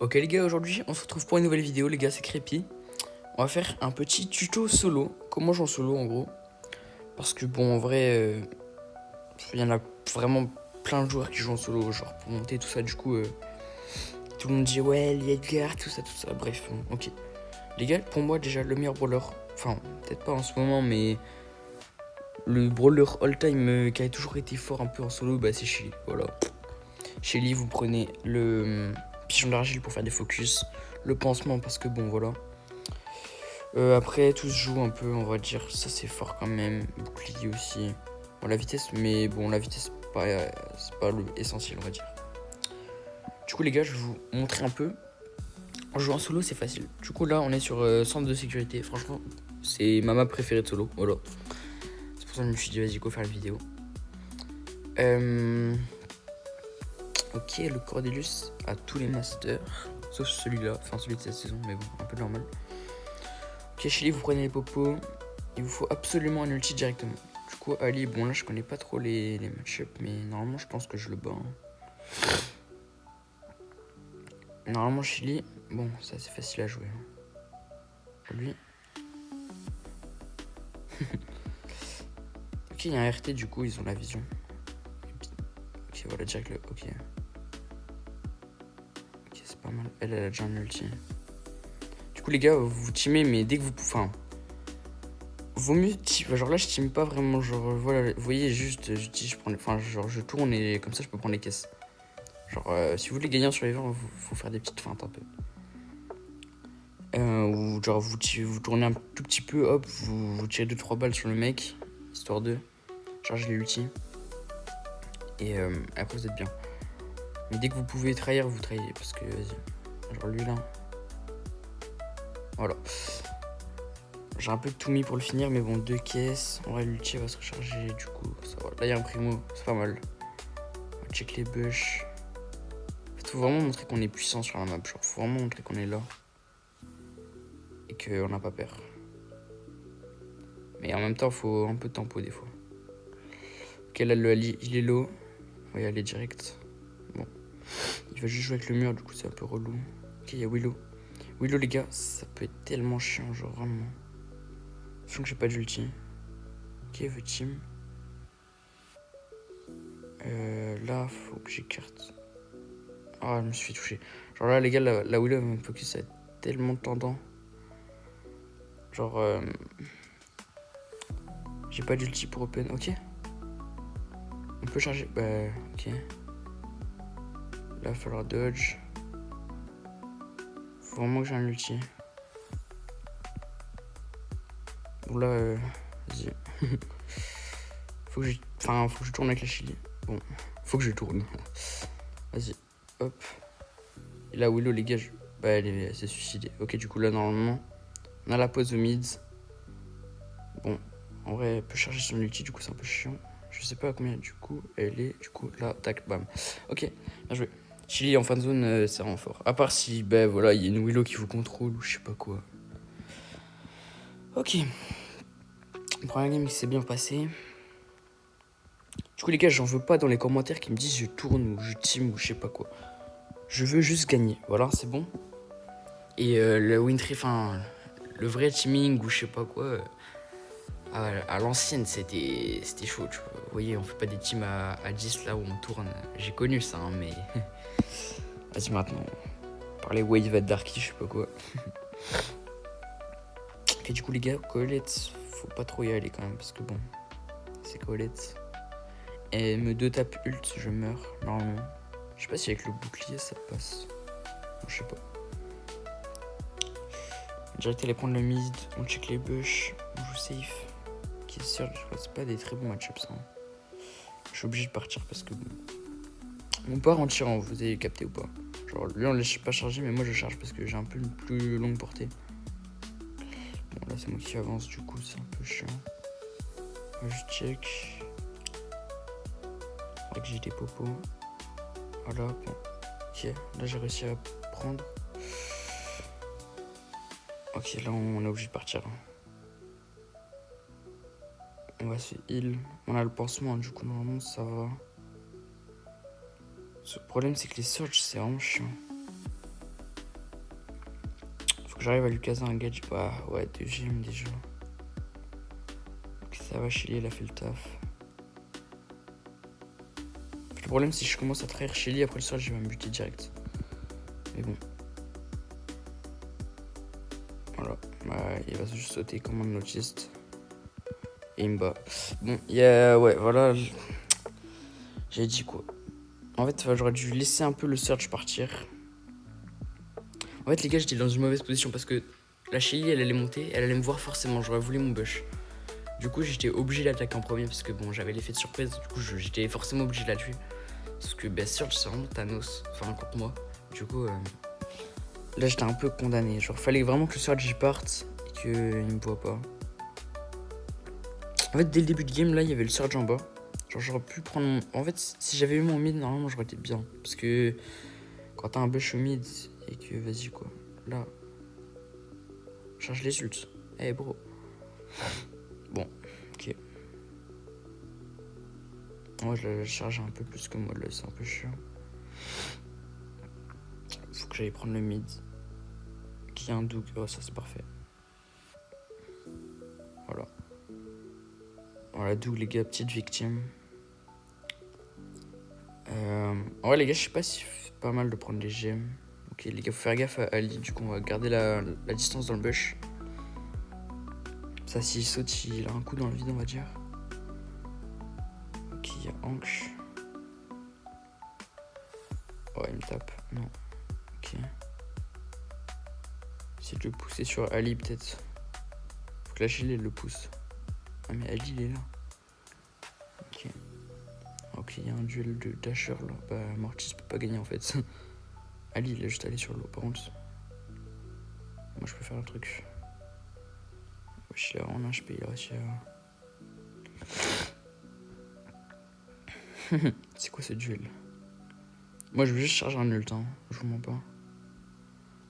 Ok les gars, aujourd'hui on se retrouve pour une nouvelle vidéo les gars, c'est Crépy. On va faire un petit tuto solo, comment jouer en solo en gros. Parce que bon en vrai, il y en a vraiment plein de joueurs qui jouent en solo, genre pour monter tout ça du coup. Tout le monde dit ouais, Edgar, tout ça, bref, bon, ok. Les gars, pour moi déjà le meilleur brawler, enfin peut-être pas en ce moment mais le brawler all time qui a toujours été fort un peu en solo, bah c'est Shelly, voilà. Shelly, vous prenez le pigeon d'argile pour faire des focus, le pansement parce que bon voilà. Après tout se joue un peu, on va dire, ça c'est fort quand même, bouclier aussi. Bon la vitesse, mais bon la vitesse c'est pas le essentiel on va dire. Du coup les gars, je vais vous montrer un peu. En jouant en solo c'est facile. Du coup là on est sur centre de sécurité, franchement c'est ma map préférée de solo, voilà. C'est pour ça que je me suis dit vas-y go faire la vidéo. Ok, le Cordelius a tous les masters, sauf celui-là, enfin celui de cette saison, mais bon, un peu normal. Ok, Shelly, vous prenez les popos, il vous faut absolument un ulti directement. Du coup, Ali, bon là je connais pas trop les match-up, mais normalement je pense que je le bats. Normalement, Shelly, bon, ça c'est facile à jouer. Lui. Ok, il y a un RT, du coup, ils ont la vision. Ok, voilà, direct le. Ok. Ok, c'est pas mal. Elle a déjà un ulti. Du coup, les gars, vous teamez, mais dès que vous. Enfin. Vaut mieux. Genre là, je team pas vraiment. Genre, voilà, vous voyez, juste. Je prends. Enfin, genre, je tourne et comme ça, je peux prendre les caisses. Genre, si vous voulez gagner un survivor, il faut faire des petites feintes un peu. Ou genre, vous tournez un tout petit peu, hop, vous tirez 2-3 balles sur le mec, histoire de charger l'ulti. Et après, vous êtes bien. Mais dès que vous pouvez trahir, vous trahissez. Parce que, vas-y. Genre, lui là. Voilà. J'ai un peu tout mis pour le finir, mais bon, 2 caisses. En vrai, l'ulti va se recharger, du coup, ça va. Là, il y a un primo, c'est pas mal. On va check les bush. En fait, faut vraiment montrer qu'on est puissant sur la map. Genre, faut vraiment montrer qu'on est là. Et qu'on n'a pas peur. Mais en même temps, faut un peu de tempo des fois. Ok, là, le Ali, il est low. On va y aller direct. Bon. Il va juste jouer avec le mur, du coup, c'est un peu relou. Ok, il y a Willow. Willow, les gars, ça peut être tellement chiant, genre vraiment. Sachant que j'ai pas d'ulti. Ok, veut team. Là, faut que j'écarte. Ah, je me suis fait toucher. Genre là, les gars, la Willow va me focus, ça va être tellement tendant. Genre, j'ai pas d'ulti pour open. Ok. On peut charger. Bah, ok. Là, il va falloir dodge. Faut vraiment que j'ai un ulti. Bon, là, vas-y. faut que je tourne avec la Shelly. Bon, faut que je tourne. Vas-y, hop. Et là, Willow, les gars, bah, elle s'est suicidée. Ok, du coup, là, normalement, on a la pause au mid. Bon, en vrai, elle peut charger son ulti, du coup, c'est un peu chiant. Je sais pas à combien, du coup, elle est. Du coup, là, tac, bam. Ok, bien joué. Shelly en fin de zone, c'est vraiment fort. À part si, bah voilà, il y a une Willow qui vous contrôle ou je sais pas quoi. Ok. Première game qui s'est bien passé. Du coup, les gars, j'en veux pas dans les commentaires qui me disent je tourne ou je team ou je sais pas quoi. Je veux juste gagner. Voilà, c'est bon. Et le win tree, enfin, le vrai teaming ou je sais pas quoi, à l'ancienne, c'était chaud. Tu vois. Vous voyez, on fait pas des teams à 10 là où on tourne. J'ai connu ça, hein, mais. Vas-y, maintenant. Parler Wave at Darky, je sais pas quoi. Ok, du coup, les gars, Colette, faut pas trop y aller quand même, parce que bon, c'est Colette. Et me 2 tape ult, je meurs, normalement. Je sais pas si avec le bouclier ça passe. Je sais pas. Direct, aller prendre le mid, on check les bush, on joue safe. Qui est sûr, je crois que c'est pas des très bons match-ups. Hein. Je suis obligé de partir parce que bon. On part en tirant, vous avez capté ou pas. Genre, lui on laisse pas charger, mais moi je charge parce que j'ai un peu une plus longue portée. Bon, là c'est moi qui avance, du coup c'est un peu chiant. Je check. Faudrait que j'ai des popos. Voilà, bon. Ok, là j'ai réussi à prendre. Ok, là on est obligé de partir. On va se heal. On a le pansement, du coup normalement ça va. Le problème c'est que les search c'est vraiment chiant. que j'arrive à lui caser un gadget. Bah ouais, 2 gemmes déjà. Ok, ça va, Shelly, elle a fait le taf. Le problème, c'est que je commence à trahir Shelly, après le soir, je vais me buter direct. Mais bon. Voilà. Bah, il va juste sauter comme un autiste. Et il me bat. Bon, il y a... Ouais, voilà. J'ai dit quoi? En fait, j'aurais dû laisser un peu le search partir. En fait, les gars, j'étais dans une mauvaise position parce que la Shelly, elle allait monter, elle allait me voir forcément. J'aurais voulu mon bush. Du coup, j'étais obligé d'attaquer en premier parce que bon, j'avais l'effet de surprise. Du coup, j'étais forcément obligé de la tuer. Parce que Search, c'est vraiment Thanos. Enfin, contre moi. Du coup, là, j'étais un peu condamné. Genre, fallait vraiment que le Search y parte et qu'il me voit pas. En fait, dès le début de game, là, il y avait le Surge en bas. Genre, j'aurais pu prendre mon... En fait, si j'avais eu mon mid, normalement, j'aurais été bien. Parce que quand t'as un bush au mid et que, vas-y, quoi. Là, charge les ults. Eh, hey, bro. Bon, ok. Moi, je la charge un peu plus que moi, là, c'est un peu chiant. Faut que j'aille prendre le mid. Qui a un Doug. Oh, ça, c'est parfait. Voilà. Voilà, Doug, les gars, petite victime. Ouais, les gars, je sais pas si c'est pas mal de prendre les gemmes. Ok, les gars, faut faire gaffe à Ali. Du coup, on va garder la distance dans le bush. Ça, s'il saute, il a un coup dans le vide, on va dire. Ok, il y a Hank. Ouais, il me tape. Non. Ok. Essayer de le pousser sur Ali, peut-être. Faut que la Shelly le pousse. Ah, mais Ali, il est là. Ok. Ok, il y a un duel de Dasher là. Bah, Mortis peut pas gagner en fait. Ali, il est juste allé sur l'eau. Par contre, moi je peux faire un truc. Wesh, il a en HP, il a réussi à. C'est quoi ce duel? Moi je veux juste charger un ult, hein. Je vous mens pas.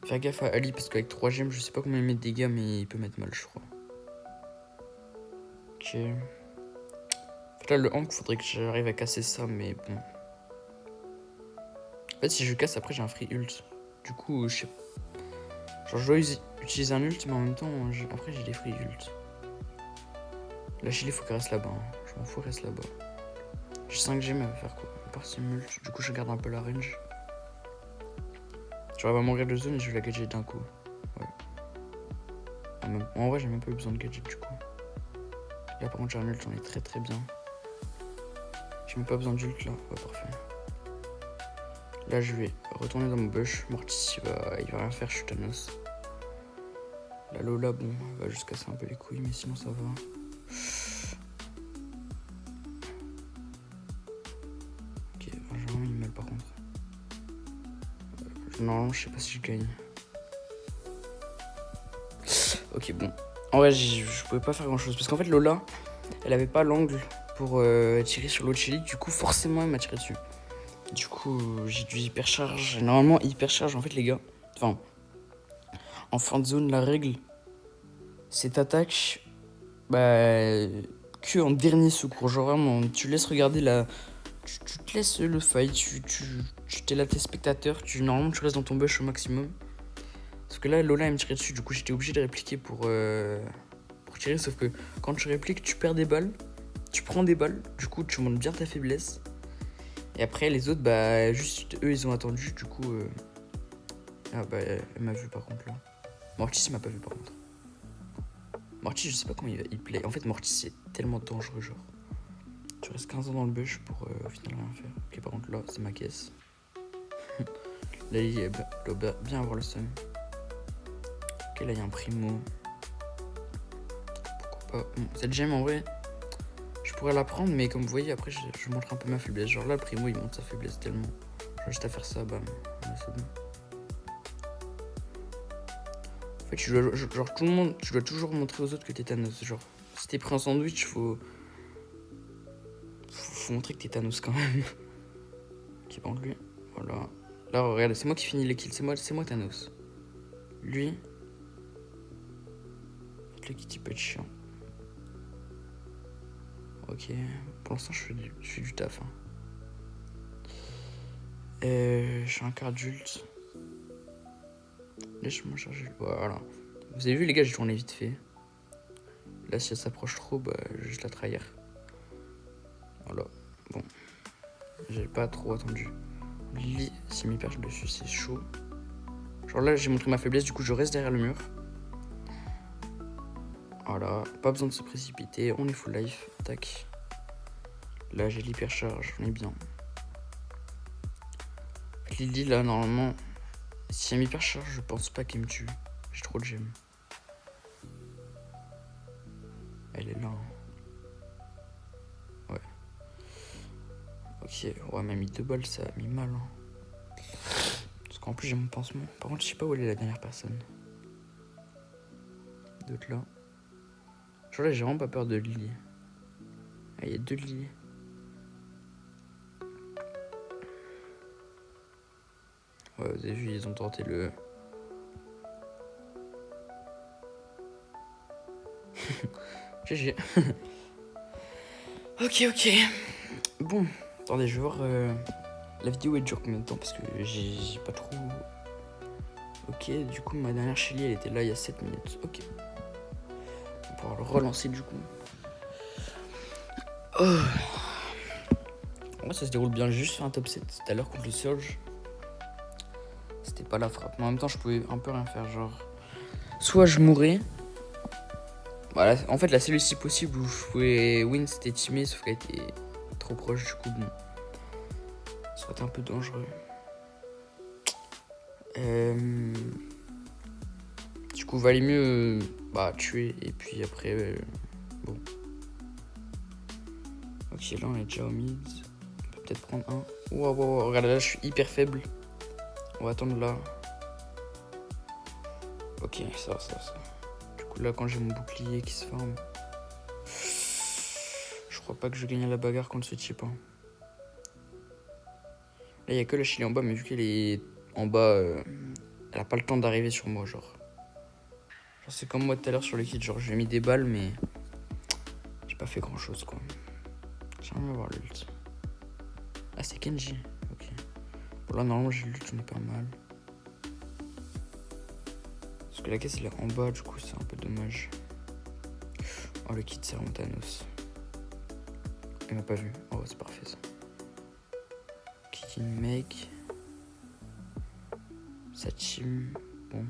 Faire gaffe à Ali parce qu'avec 3 gemmes, je sais pas combien il met de dégâts, mais il peut mettre mal, je crois. Ok. En fait, là, le Hank, faudrait que j'arrive à casser ça, mais bon. En fait, si je casse, après j'ai un free ult. Du coup, je sais pas. Genre, je dois utiliser un ult, mais en même temps, après j'ai des free ult. La Shelly, faut qu'elle reste là-bas. Hein. Je m'en fous, elle reste là-bas. J'ai 5 gemmes, elle va faire quoi? À part si mult. Du coup, je garde un peu la range. Genre, elle va mourir de zone et je vais la gadget d'un coup. Ouais. En vrai, j'ai même pas eu besoin de gadget du coup. Là, par contre, j'ai un ult, on est très très bien. J'ai même pas besoin d'ult là. Ouais, parfait. Là, je vais retourner dans mon bush. Mortis, il va rien faire, je suis Thanos. La Lola, bon, elle va juste casser un peu les couilles, mais sinon ça va. Ok, j'ai vraiment mis mal par contre. Normalement, je sais pas si je gagne. Ok, bon. En vrai, je pouvais pas faire grand chose. Parce qu'en fait, Lola, elle avait pas l'angle pour tirer sur l'autre Shelly. Du coup, forcément, elle m'a tiré dessus. Du coup, j'ai dû hypercharge. Normalement, hypercharge, en fait, les gars. Enfin, en fin de zone, la règle, c'est t'attaques que en dernier secours. Genre vraiment, tu laisses regarder la. Tu te laisses le fight, tu t'es là, tes spectateurs, normalement, tu restes dans ton bush au maximum. Parce que là, Lola, elle me tirait dessus. Du coup, j'étais obligé de répliquer pour tirer. Sauf que quand tu répliques, tu perds des balles. Tu prends des balles. Du coup, tu montres bien ta faiblesse. Et après, les autres, juste eux, ils ont attendu. Du coup, ah elle m'a vu par contre là. Mortis, il m'a pas vu par contre. Mortis, je sais pas comment il play. En fait, Mortis, c'est tellement dangereux, genre. Tu restes 15 ans dans le bush pour au final rien faire. Ok, par contre, là, c'est ma caisse. Là, il doit bien avoir le seum. Ok, là, il y a un primo. Pourquoi pas. Bon, cette gemme, en vrai, je pourrais la prendre, mais comme vous voyez, après, je montre un peu ma faiblesse. Genre là, le primo, il montre sa faiblesse tellement. J'ai juste à faire ça, bam. Ouais, c'est bon. En fait, genre, tout le monde, tu dois toujours montrer aux autres que t'es Thanos. Genre, si t'es pris en sandwich, faut montrer que t'es Thanos quand même. Ok, bon, lui, voilà. Là, regarde, c'est moi qui finis les kills. C'est moi Thanos. Lui, le kitty peut être chiant. Ok, pour l'instant, je fais du taf. Hein. J'ai un quart d'ult. Laisse-moi charger. Voilà. Vous avez vu, les gars, j'ai tourné vite fait. Là, si elle s'approche trop, bah, je vais juste la trahir. Voilà. Bon. J'ai pas trop attendu. Lily, si m'y perche dessus, c'est chaud. Genre là, j'ai montré ma faiblesse, du coup, je reste derrière le mur. Voilà. Pas besoin de se précipiter. On est full life. Tac. Là, j'ai l'hypercharge. On est bien. Lily, là, normalement, si elle m'hypercharge, je pense pas qu'elle me tue. J'ai trop de gemmes. Elle est là. Ouais. Ok. Ouais, elle m'a mis 2 balles, ça a mis mal. Parce qu'en plus, j'ai mon pansement. Par contre, je sais pas où elle est la dernière personne. D'autres là. Genre là, j'ai vraiment pas peur de Lily. Ah, il y a 2 Lily. Ouais, vous avez vu, ils ont tenté le... GG. Ok. Bon, attendez, je vais voir... La vidéo elle dure combien de temps parce que j'ai pas trop... Ok, du coup, ma dernière Shelly, elle était là il y a 7 minutes. Ok. On va pouvoir le relancer du coup. Oh. Moi, ça se déroule bien. J'ai juste fait un top 7 tout à l'heure contre le Surge. C'était pas la frappe. Mais en même temps, je pouvais un peu rien faire. Genre, soit je mourais. Voilà, en fait, la seule issue possible où je pouvais win, c'était teamé, sauf qu'elle était trop proche. Du coup, bon, ça aurait été un peu dangereux. Du coup, valait mieux tuer. Et puis après, bon. Ok, là, on est déjà au mid. On peut peut-être prendre un. Wow, regarde, là, je suis hyper faible. On va attendre là. Ok, ça. Du coup, là, quand j'ai mon bouclier qui se forme, je crois pas que je gagne la bagarre contre ce type. Hein. Là, il y a que la Chili en bas, mais vu qu'elle est en bas, elle a pas le temps d'arriver sur moi, genre. C'est comme moi tout à l'heure sur le kit, genre, j'ai mis des balles, mais j'ai pas fait grand chose, quoi. J'aimerais bien voir l'ult. Ah, c'est Kenji. Ok. Bon, là, normalement, j'ai l'ult, on est pas mal. Parce que la caisse, elle est en bas, du coup, c'est un peu dommage. Oh, le kit, c'est vraiment Thanos. Il m'a pas vu. Oh, c'est parfait, ça. Kicking make. Ça team. Bon.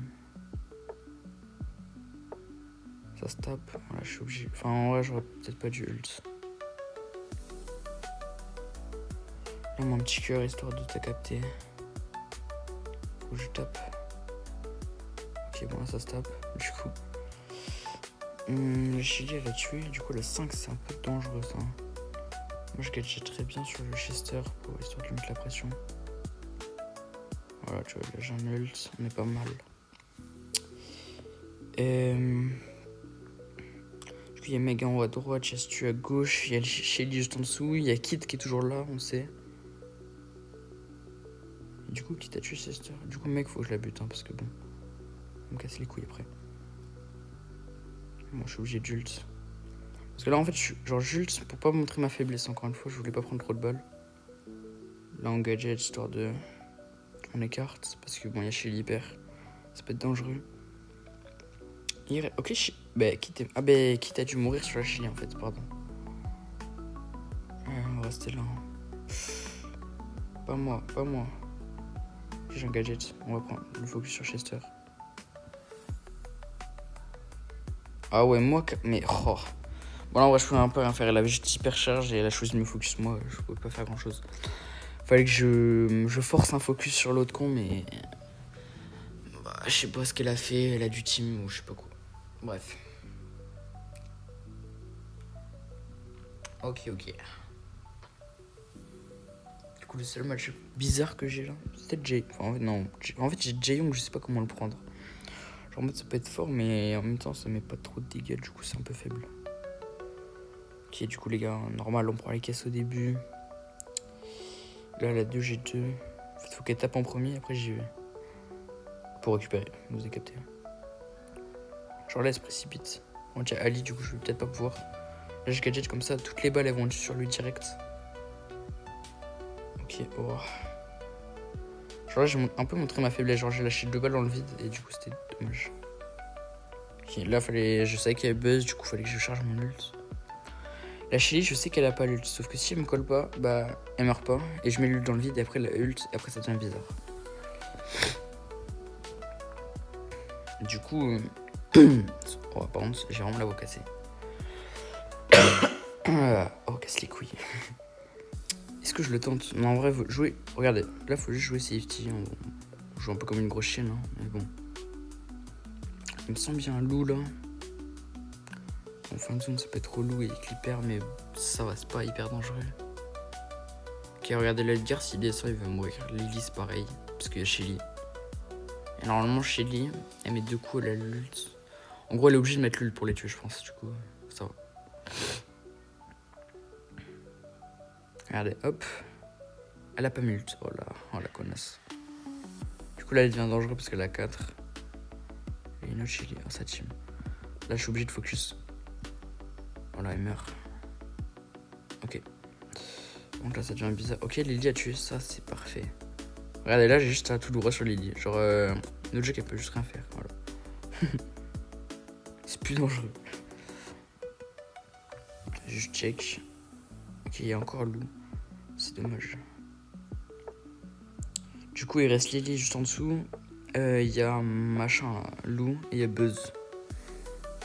Ça se tape. Voilà, je suis obligé. Enfin, en vrai, j'aurais peut-être pas dû ult. Là, mon petit cœur, histoire de te capter. Faut que je tape. Ok, bon, là, ça se tape. Du coup. Le Chili, elle a tué. Du coup, la 5, c'est un peu dangereux, ça. Moi, je gadget très bien sur le Chester pour histoire de lui mettre la pression. Voilà, tu vois, là, j'ai un ult. On est pas mal. Du coup, il y a Meg en haut à droite, il y a Stu à gauche, il y a Shelly juste en dessous, il y a Kit qui est toujours là, on sait. Et du coup, Kit a tué Chester. Du coup, mec, faut que je la bute, hein, parce que bon, on me casse les couilles après. Moi, je suis obligé de Jult. Parce que là, en fait, genre Jult pour pas montrer ma faiblesse, encore une fois, je voulais pas prendre trop de balles. Là, on gadget, histoire de... On écarte, parce que bon, il y a Shelly hyper. Ça peut être dangereux. Ok, Kit a dû mourir sur la Shelly, en fait, pardon. On va rester là. Pas moi. J'ai un gadget, on va prendre le focus sur Chester. Ah ouais, moi, mais oh. Bon là, en vrai, je pouvais un peu rien faire, elle avait juste hyper charge et elle a choisi de me focus moi, je pouvais pas faire grand chose. Fallait que je force un focus sur l'autre con, mais... je sais pas ce qu'elle a fait, elle a du team ou je sais pas quoi. Bref. Ok. Du coup, le seul match bizarre que j'ai là, c'est peut-être Jay. Enfin, en fait, j'ai Jaeyoung, je sais pas comment le prendre. Genre, en mode, ça peut être fort, mais en même temps, ça met pas trop de dégâts, du coup, c'est un peu faible. Ok, du coup, les gars, normal, on prend les caisses au début. Là, la 2, j'ai 2. En fait, faut qu'elle tape en premier, après, j'y vais. Pour récupérer, vous avez capté. Genre là, elle se précipite. On tient Ali, du coup, je vais peut-être pas pouvoir. Là, je gadget comme ça, toutes les balles, elles vont sur lui direct. Ok, oh. Genre là, j'ai un peu montré ma faiblesse. Genre, j'ai lâché 2 balles dans le vide et du coup, c'était dommage. Ok, là, je savais qu'il y avait buzz, du coup, fallait que je charge mon ult. La Shelly, je sais qu'elle a pas l'ult, sauf que si elle me colle pas, bah, elle meurt pas. Et je mets l'ult dans le vide et après la ult, et après ça devient bizarre. Du coup, oh, par contre, j'ai vraiment la voix cassée. Oh, casse les couilles. Est-ce que je le tente? Non, en vrai, jouer. Regardez, là, faut juste jouer safety. On joue un peu comme une grosse chienne, hein, mais bon. Il me semble bien un loup là. En fin de zone, ça peut être relou et clipper, mais ça va, c'est pas hyper dangereux. Ok, regardez l'Edgar, s'il descend, il va mourir. Lily, c'est pareil, parce qu'il y a Shelly. Et normalement, Shelly, elle met 2 coups, elle a l'ult. En gros, elle est obligée de mettre l'ult pour les tuer, je pense, du coup, ça va. Regardez, hop. Elle a pas mis l'ult, oh la connasse. Du coup, là, elle devient dangereuse parce qu'elle a 4. Et une autre Shelly, oh, sa team. Là, je suis obligé de focus. Voilà, elle meurt. Ok. Donc là, ça devient bizarre. Ok, Lily a tué, ça, c'est parfait. Regardez, là, j'ai juste un tout droit sur Lily. Genre, notre jeu, elle peut juste rien faire. Voilà. C'est plus dangereux. Je check. Ok, il y a encore loup. C'est dommage. Du coup, il reste Lily juste en dessous. Il y a machin là, loup, et il y a Buzz.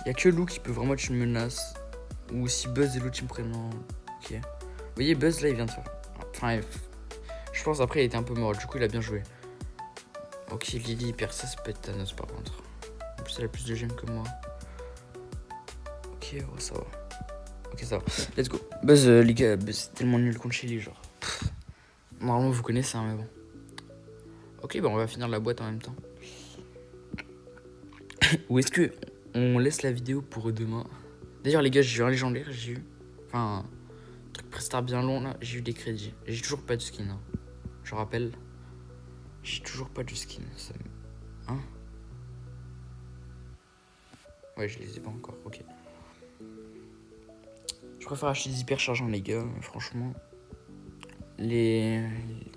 Il y a que loup qui peut vraiment être une menace. Ou si Buzz et l'autre, ils me prennent en... Ok. Vous voyez, Buzz, là, il vient de faire... Enfin, je pense après, il était un peu mort. Du coup, il a bien joué. Ok, Lily, perd ça peut être Thanos, par contre. En plus, elle a plus de gemmes que moi. Ok, oh, ça va. Ok, ça va. Let's go. Buzz, les gars, Buzz, c'est tellement nul contre Shelly, genre. Normalement, vous connaissez, hein, mais bon. Ok, bah on va finir la boîte en même temps. Ou est-ce que on laisse la vidéo pour demain? D'ailleurs, les gars, j'ai eu un légendaire, j'ai eu... Enfin, un truc prestar bien long, là. J'ai eu des crédits. J'ai toujours pas de skin, hein. Je rappelle. J'ai toujours pas de skin. Ça... Hein? Ouais, je les ai pas encore, ok. Je préfère acheter des hyper chargeants, les gars, franchement. Les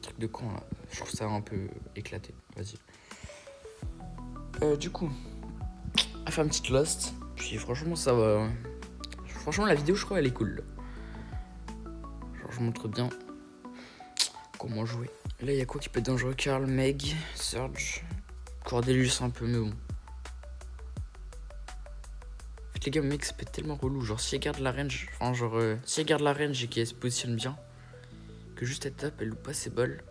trucs de con, là. Je trouve ça un peu éclaté. Vas-y. Du coup, on va faire une petite Lost. Puis franchement, ça va. Franchement, la vidéo, je crois, elle est cool. Genre, je montre bien comment jouer. Là, il y a quoi qui peut être dangereux? Karl, Meg, Surge, Cordelius un peu, mais bon. En fait, les gars, Meg, ça peut être tellement relou. Genre, si elle garde la range, enfin, genre, si elle garde la range et qu'elle se positionne bien, que juste elle tape, elle loupe pas ses balles,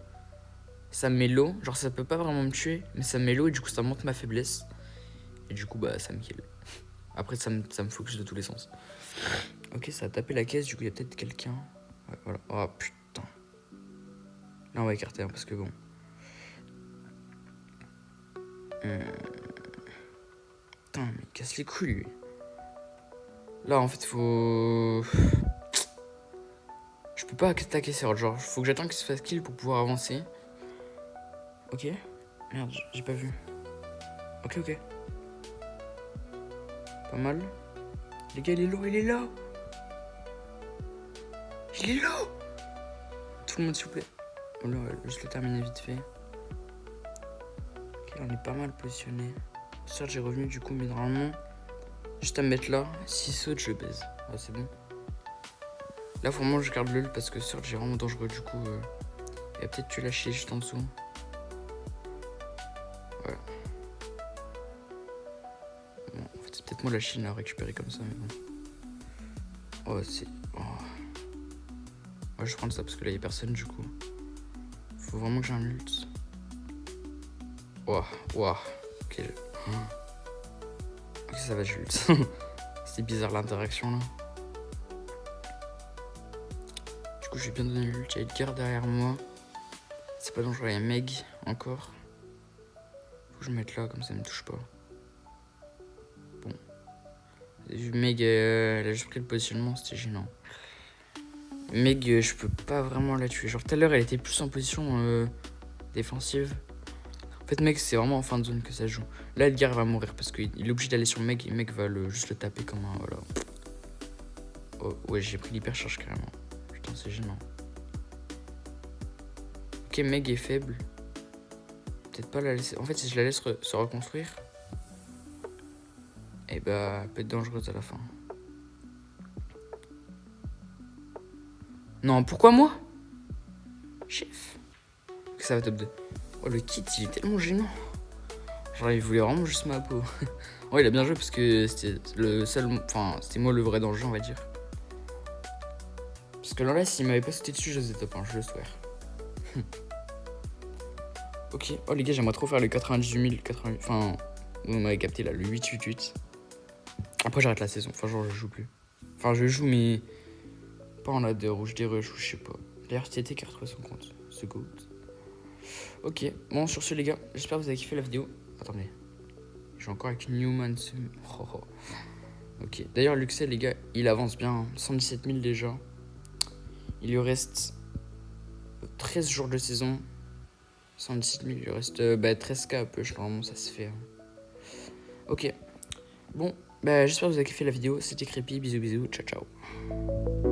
ça me met low. Genre, ça peut pas vraiment me tuer, mais ça me met low et du coup, ça monte ma faiblesse. Et du coup, bah, ça me kill. Après, ça me focus de tous les sens. Ok, ça a tapé la caisse, du coup, il y a peut-être quelqu'un. Ouais, voilà. Oh putain. Là, on va écarter, hein, parce que bon. Putain, mais il casse les couilles, lui. Là, en fait, faut... Je peux pas attaquer Serge, genre, faut que j'attende qu'il se fasse kill pour pouvoir avancer. Ok. Merde, j'ai pas vu. Ok, ok. Pas mal. Les gars, il est là, il est là. Il est là. Tout le monde, s'il vous plaît. Oh là, juste le terminer vite fait. Ok, on est pas mal positionné. Serge est revenu du coup, mais normalement, juste à me mettre là. S'il saute, je baise. Ouais, c'est bon. Là, faut vraiment que je garde l'ul parce que Serge est vraiment dangereux. Du coup, il va peut-être tuer la Shelly juste en dessous. Ouais. Bon, en fait, c'est peut-être moi la Shelly à récupérer comme ça, mais bon. Oh, c'est. Oh. Ouais, je vais prendre ça parce que là, il n'y a personne du coup. Faut vraiment que j'ai un ult. Ouah, ouah. Ok. Ok, ça va, j'ai ult. C'est bizarre l'interaction là. Du coup, je vais bien donner l'ult. Il y a Edgar derrière moi. C'est pas dangereux, il y a Meg encore. Faut que je me mette là, comme ça, elle me touche pas. Bon. Meg, elle a juste pris le positionnement, c'était gênant. Meg, je peux pas vraiment la tuer. Genre tout à l'heure, elle était plus en position défensive. En fait, Meg, c'est vraiment en fin de zone que ça joue. Là, Edgar va mourir parce qu'il est obligé d'aller sur Meg et Meg va juste le taper comme un. Voilà. Oh, ouais, j'ai pris l'hypercharge carrément. Putain, c'est gênant. Ok, Meg est faible. peut-être pas la laisser. En fait, si je la laisse se reconstruire, et bah, elle peut être dangereuse à la fin. Non, pourquoi moi? Chef. Ok, ça va top 2. Oh, le kit, il est tellement gênant. Genre, il voulait vraiment juste ma peau. Ouais, il a bien joué parce que c'était le seul. Enfin, c'était moi le vrai danger, on va dire. Parce que là, s'il m'avait pas sauté dessus, je faisais top 1, je le swear. Ok. Oh, les gars, j'aimerais trop faire le 98 000. Enfin, vous m'avez capté là, le 888. Après, j'arrête la saison. Enfin, genre, je joue plus. Enfin, je joue, mais pas en ladder ou je dérush ou je sais pas. D'ailleurs, c'était qui a retrouvé son compte. Ce goat. Ok. Bon, sur ce, les gars, j'espère que vous avez kiffé la vidéo. Attendez. Je suis encore avec Newman. Oh, oh. Ok. D'ailleurs, Luxel, les gars, il avance bien. 117 000 déjà. Il lui reste 13 jours de saison. 117 000, il lui reste 13K à push. Normalement, ça se fait. Hein. Ok. Bon, j'espère que vous avez kiffé la vidéo. C'était Crépy. Bisous, bisous. Ciao, ciao.